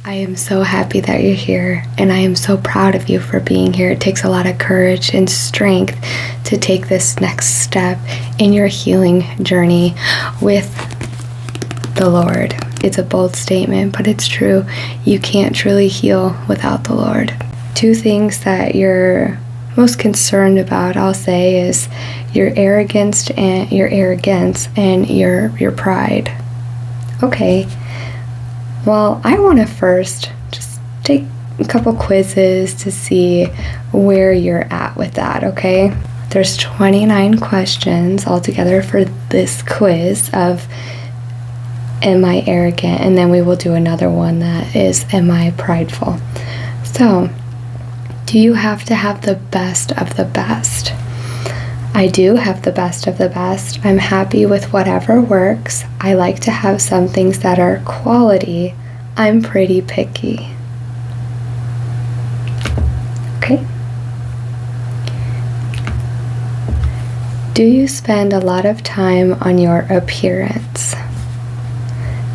I am so happy that you're here, and I am so proud of you for being here. It takes a lot of courage and strength to take this next step in your healing journey with the Lord. It's a bold statement, but it's true. You can't truly heal without the Lord. 2 things that you're most concerned about, I'll say, is your arrogance and your pride. Okay. Well, I want to first just take a couple quizzes to see where you're at with that, okay? There's 29 questions altogether for this quiz of am I arrogant? And then we will do another one that is am I prideful? So, do you have to have the best of the best? I do have the best of the best. I'm happy with whatever works. I like to have some things that are quality. I'm pretty picky. Okay. Do you spend a lot of time on your appearance?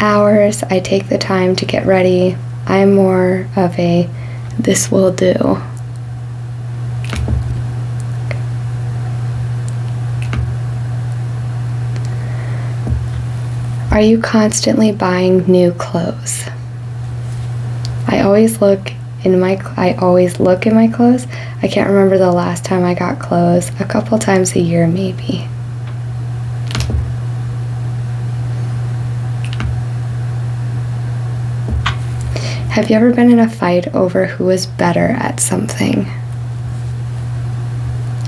Hours, I take the time to get ready. I'm more of a this will do. Are you constantly buying new clothes? I always look in my clothes. I can't remember the last time I got clothes. A couple times a year, maybe. Have you ever been in a fight over who is better at something?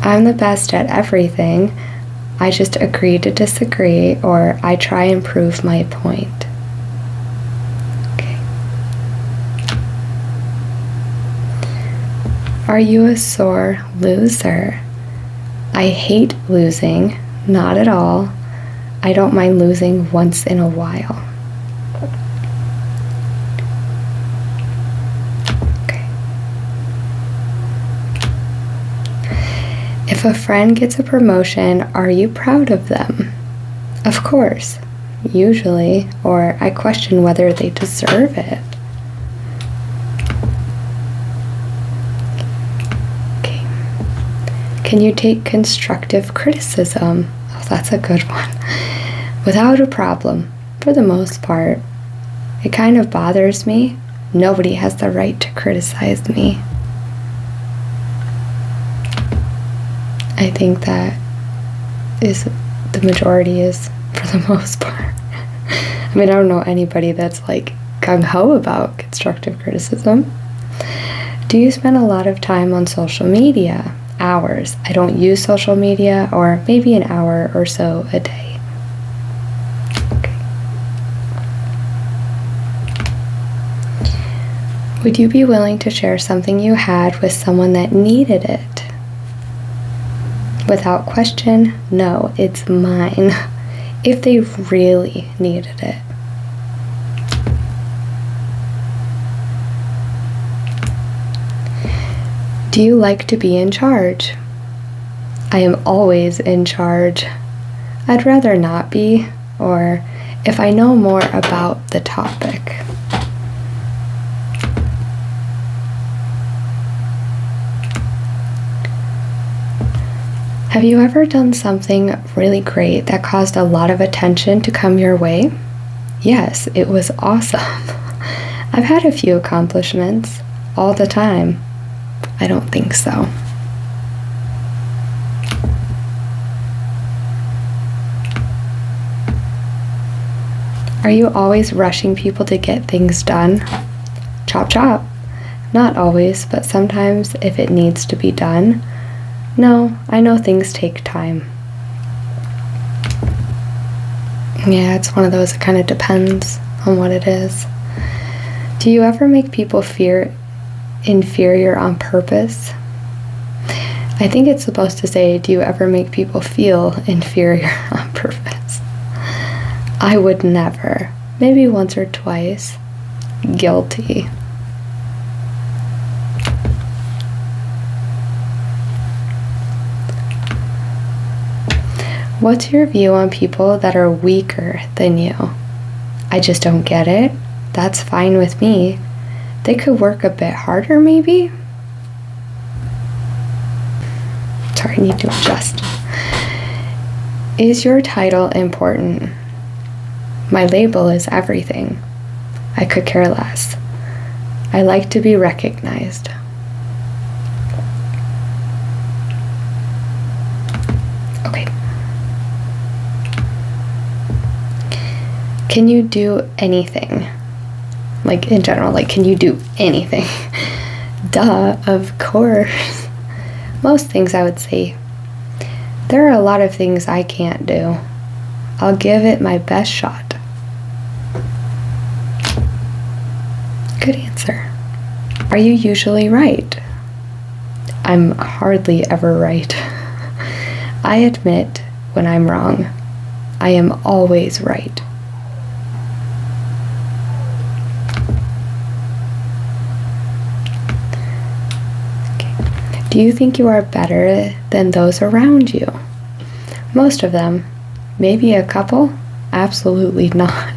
I'm the best at everything. I just agree to disagree, or I try and prove my point. Okay. Are you a sore loser? I hate losing, not at all. I don't mind losing once in a while. If a friend gets a promotion, are you proud of them? Of course, usually, or I question whether they deserve it. Okay. Can you take constructive criticism? Oh, that's a good one. Without a problem, for the most part. It kind of bothers me. Nobody has the right to criticize me. I think that is the majority is for the most part. I mean, I don't know anybody that's like gung-ho about constructive criticism. Do you spend a lot of time on social media? Hours. I don't use social media, or maybe an hour or so a day. Okay. Would you be willing to share something you had with someone that needed it? Without question, no, it's mine. If they really needed it. Do you like to be in charge? I am always in charge. I'd rather not be, or if I know more about the topic. Have you ever done something really great that caused a lot of attention to come your way? Yes, it was awesome. I've had a few accomplishments all the time. I don't think so. Are you always rushing people to get things done? Chop chop. Not always, but sometimes if it needs to be done. No, I know things take time. Yeah, it's one of those, it kind of depends on what it is. Do you ever make people feel inferior on purpose? I think it's supposed to say, do you ever make people feel inferior on purpose? I would never. Maybe once or twice. Guilty. What's your view on people that are weaker than you? I just don't get it. That's fine with me. They could work a bit harder, maybe? Sorry, I need to adjust. Is your title important? My label is everything. I could care less. I like to be recognized. Okay. Can you do anything? Like in general, like can you do anything? Duh, of course. Most things I would say. There are a lot of things I can't do. I'll give it my best shot. Good answer. Are you usually right? I'm hardly ever right. I admit when I'm wrong. I am always right. Okay. Do you think you are better than those around you? Most of them. Maybe a couple? Absolutely not.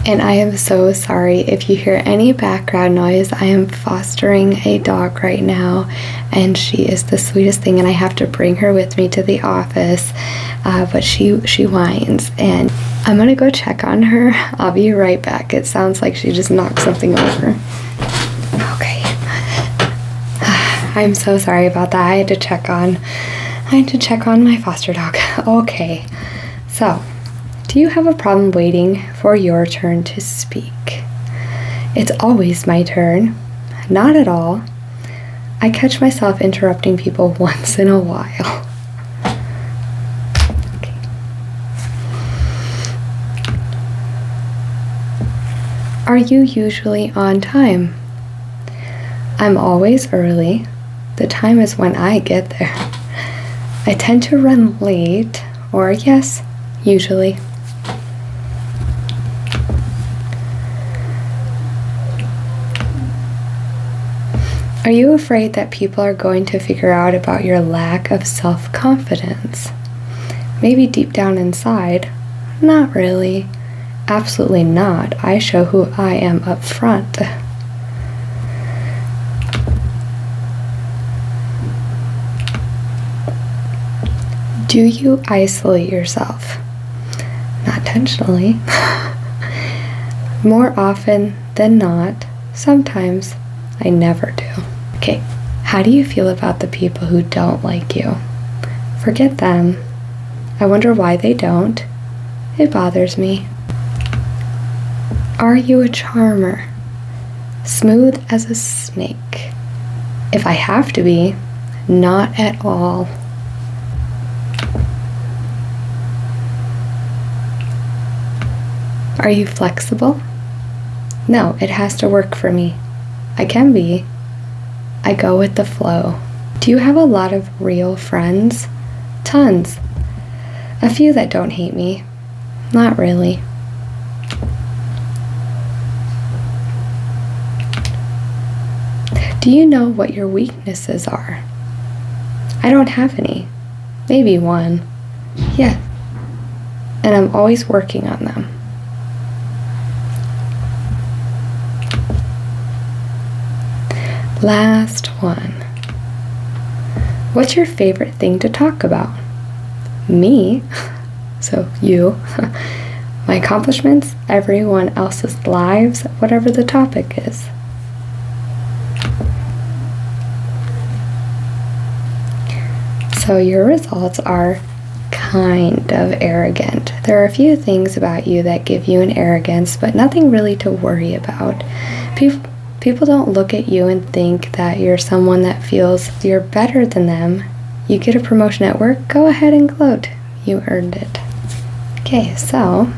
And I am so sorry if you hear any background noise. I am fostering a dog right now, and she is the sweetest thing, and I have to bring her with me to the office, but she whines, and I'm gonna go check on her. I'll be right back. It sounds like she just knocked something over. Okay. I'm so sorry about that. I had to check on my foster dog. Okay. So, do you have a problem waiting for your turn to speak? It's always my turn. Not at all. I catch myself interrupting people once in a while. Okay. Are you usually on time? I'm always early. The time is when I get there. I tend to run late, or yes, usually. Are you afraid that people are going to figure out about your lack of self-confidence? Maybe deep down inside. Not really. Absolutely not. I show who I am up front. Do you isolate yourself? Not intentionally. More often than not. Sometimes. I never do. Okay, how do you feel about the people who don't like you? Forget them. I wonder why they don't. It bothers me. Are you a charmer? Smooth as a snake. If I have to be, not at all. Are you flexible? No, it has to work for me. I can be. I go with the flow. Do you have a lot of real friends? Tons. A few that don't hate me. Not really. Do you know what your weaknesses are? I don't have any. Maybe one. Yeah. And I'm always working on them. Last one. What's your favorite thing to talk about? Me. So you. My accomplishments, everyone else's lives, whatever the topic is. So your results are kind of arrogant. There are a few things about you that give you an arrogance, but nothing really to worry about. People don't look at you and think that you're someone that feels you're better than them. You get a promotion at work, go ahead and gloat. You earned it. Okay, so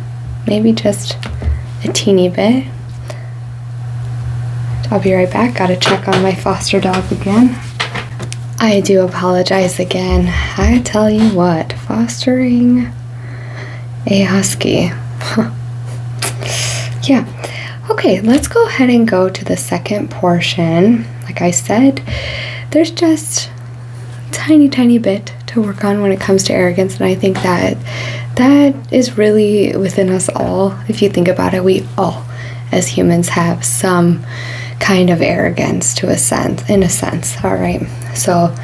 maybe just a teeny bit. I'll be right back. Gotta check on my foster dog again. I do apologize again. I tell you what, fostering a husky. Yeah. Okay, let's go ahead and go to the second portion. Like I said, there's just a tiny bit to work on when it comes to arrogance, and I think that that is really within us all. If you think about it, we all, as humans, have some kind of arrogance in a sense, all right? So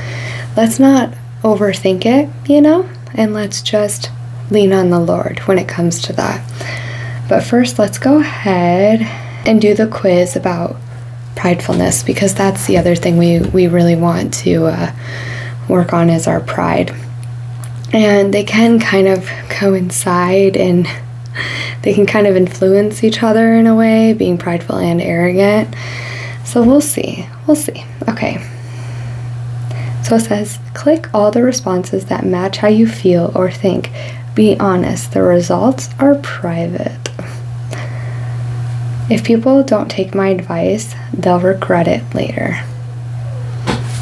let's not overthink it, and let's just lean on the Lord when it comes to that. But first, let's go ahead and do the quiz about pridefulness, because that's the other thing we really want to work on is our pride. And they can kind of coincide and they can kind of influence each other in a way, being prideful and arrogant. So we'll see. Okay. So it says, click all the responses that match how you feel or think. Be honest. The results are private. If people don't take my advice, they'll regret it later.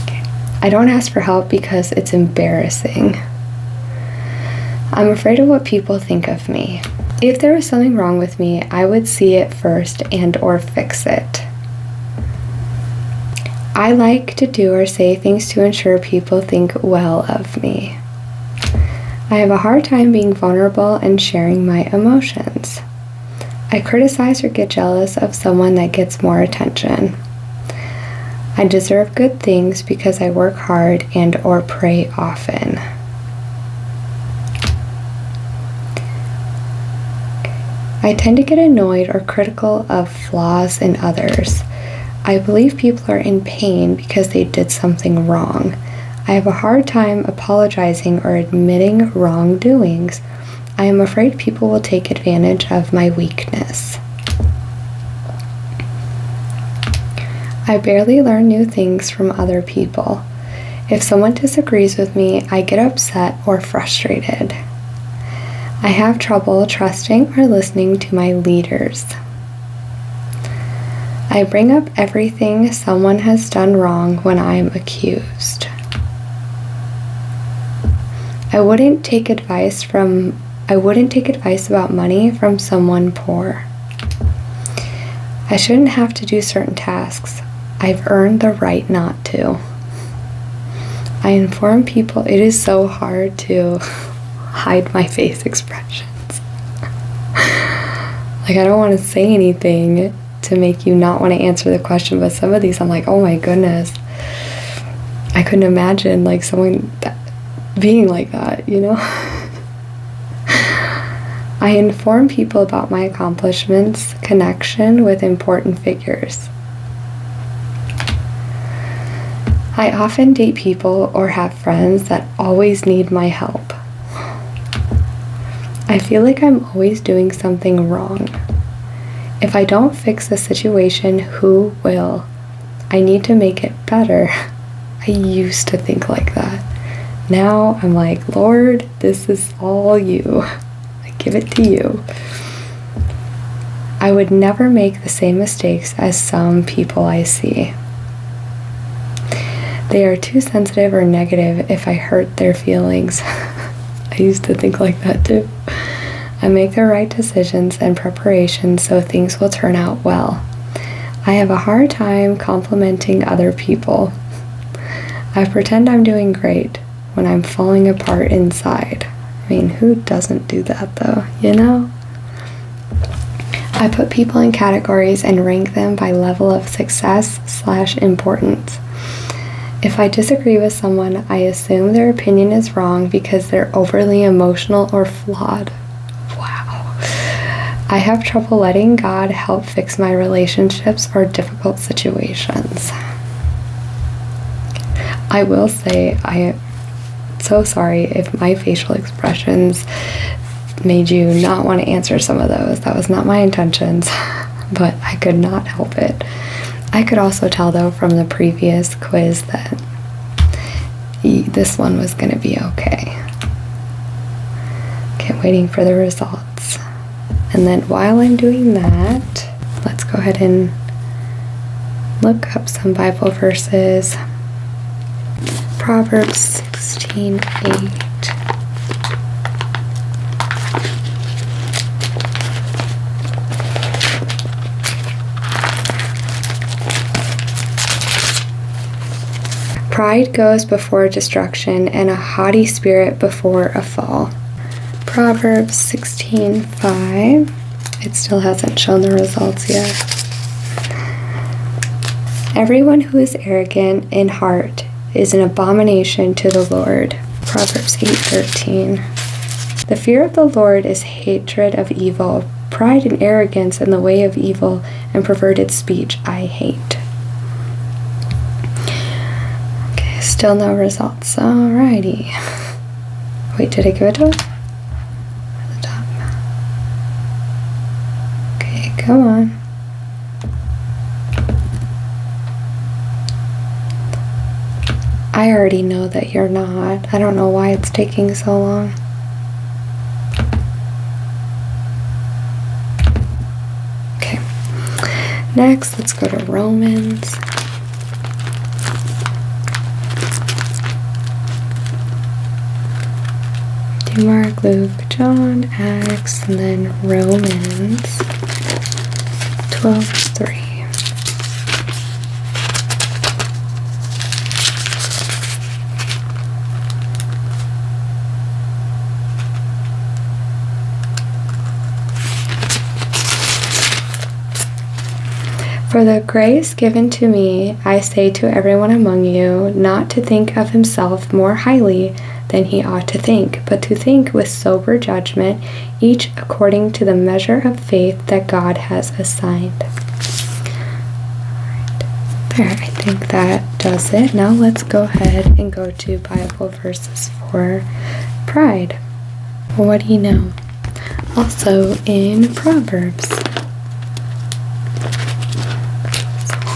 Okay. I don't ask for help because it's embarrassing. I'm afraid of what people think of me. If there was something wrong with me, I would see it first and/or fix it. I like to do or say things to ensure people think well of me. I have a hard time being vulnerable and sharing my emotions. I criticize or get jealous of someone that gets more attention. I deserve good things because I work hard and/or pray often. I tend to get annoyed or critical of flaws in others. I believe people are in pain because they did something wrong. I have a hard time apologizing or admitting wrongdoings. I am afraid people will take advantage of my weakness. I barely learn new things from other people. If someone disagrees with me, I get upset or frustrated. I have trouble trusting or listening to my leaders. I bring up everything someone has done wrong when I am accused. I wouldn't take advice about money from someone poor. I shouldn't have to do certain tasks. I've earned the right not to. I inform people. It is so hard to hide my face expressions. I don't want to say anything to make you not want to answer the question, but some of these I'm like, oh my goodness, I couldn't imagine someone being like that, I inform people about my accomplishments, connection with important figures. I often date people or have friends that always need my help. I feel like I'm always doing something wrong. If I don't fix the situation, who will? I need to make it better. I used to think like that. Now I'm like, Lord, this is all you. I give it to you. I would never make the same mistakes as some people I see. They are too sensitive or negative if I hurt their feelings. I used to think like that too. I make the right decisions and preparations so things will turn out well. I have a hard time complimenting other people. I pretend I'm doing great when I'm falling apart inside. I mean, who doesn't do that though, I put people in categories and rank them by level of success/importance. If I disagree with someone, I assume their opinion is wrong because they're overly emotional or flawed. Wow. I have trouble letting God help fix my relationships or difficult situations. I will say, I am so sorry if my facial expressions made you not want to answer some of those. That was not my intentions, but I could not help it. I could also tell, though, from the previous quiz that this one was going to be okay. Okay, waiting for the results. And then while I'm doing that, let's go ahead and look up some Bible verses. Proverbs 16:8. Pride goes before destruction, and a haughty spirit before a fall. Proverbs 16:5. It still hasn't shown the results yet. Everyone who is arrogant in heart is an abomination to the Lord. Proverbs 8:13. The fear of the Lord is hatred of evil. Pride and arrogance in the way of evil and perverted speech I hate. Okay, still no results. Alrighty. Wait, did I give it to us? At the top. Okay, come on. I already know that you're not. I don't know why it's taking so long. Okay. Next, let's go to Romans. Mark, Luke, John, Acts, and then Romans 12:3. For the grace given to me, I say to everyone among you, not to think of himself more highly than he ought to think, but to think with sober judgment, each according to the measure of faith that God has assigned. Alright, there, I think that does it. Now let's go ahead and go to Bible verses for pride. What do you know? Also in Proverbs.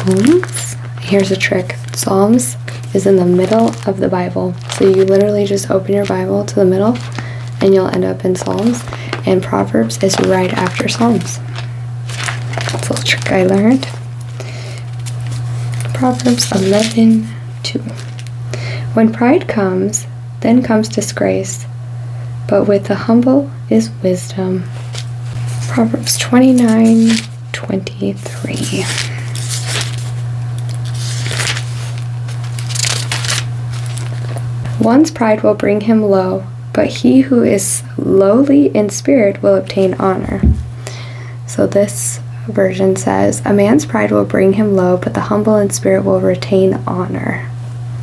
Psalms. Here's a trick. Psalms is in the middle of the Bible. So you literally just open your Bible to the middle and you'll end up in Psalms. And Proverbs is right after Psalms. That's a little trick I learned. Proverbs 11:2. When pride comes, then comes disgrace, but with the humble is wisdom. Proverbs 29:23. One's pride will bring him low, but he who is lowly in spirit will obtain honor. So this version says, a man's pride will bring him low, but the humble in spirit will retain honor.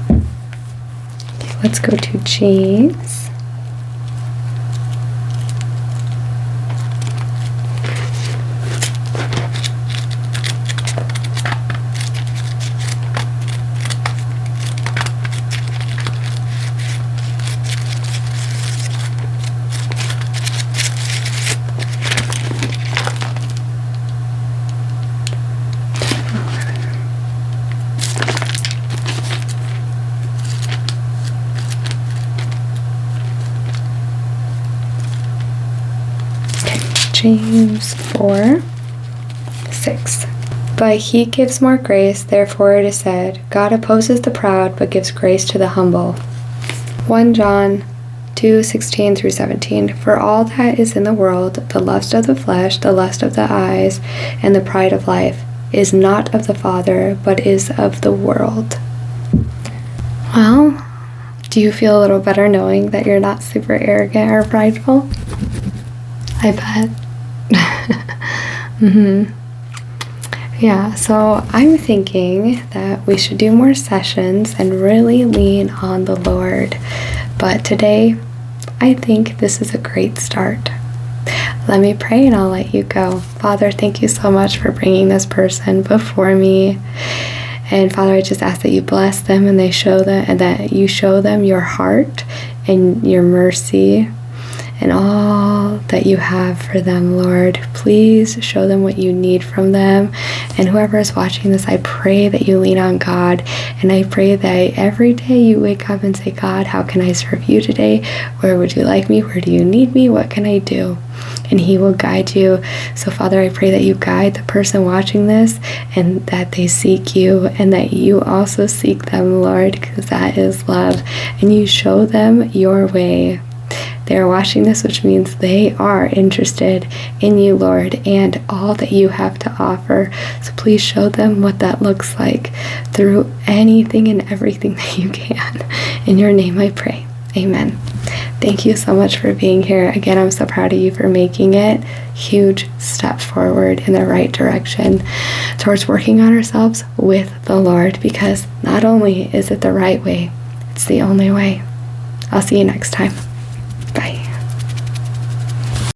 Okay, let's go to James. James 4:6. But he gives more grace, therefore it is said, God opposes the proud, but gives grace to the humble. 1 John 2:16 through 17. For all that is in the world, the lust of the flesh, the lust of the eyes, and the pride of life, is not of the Father, but is of the world. Well, do you feel a little better knowing that you're not super arrogant or prideful? I bet. Yeah, so I'm thinking that we should do more sessions and really lean on the Lord. But today, I think this is a great start. Let me pray and I'll let you go. Father, thank you so much for bringing this person before me. And Father, I just ask that you bless them and that you show them your heart and your mercy and all that you have for them, Lord. Please show them what you need from them. And whoever is watching this, I pray that you lean on God. And I pray that every day you wake up and say, God, how can I serve you today? Where would you like me? Where do you need me? What can I do? And he will guide you. So Father, I pray that you guide the person watching this and that they seek you and that you also seek them, Lord, because that is love. And you show them your way. They are watching this, which means they are interested in you, Lord, and all that you have to offer. So please show them what that looks like through anything and everything that you can. In your name I pray. Amen. Thank you so much for being here. Again, I'm so proud of you for making it. Huge step forward in the right direction towards working on ourselves with the Lord, because not only is it the right way, it's the only way. I'll see you next time.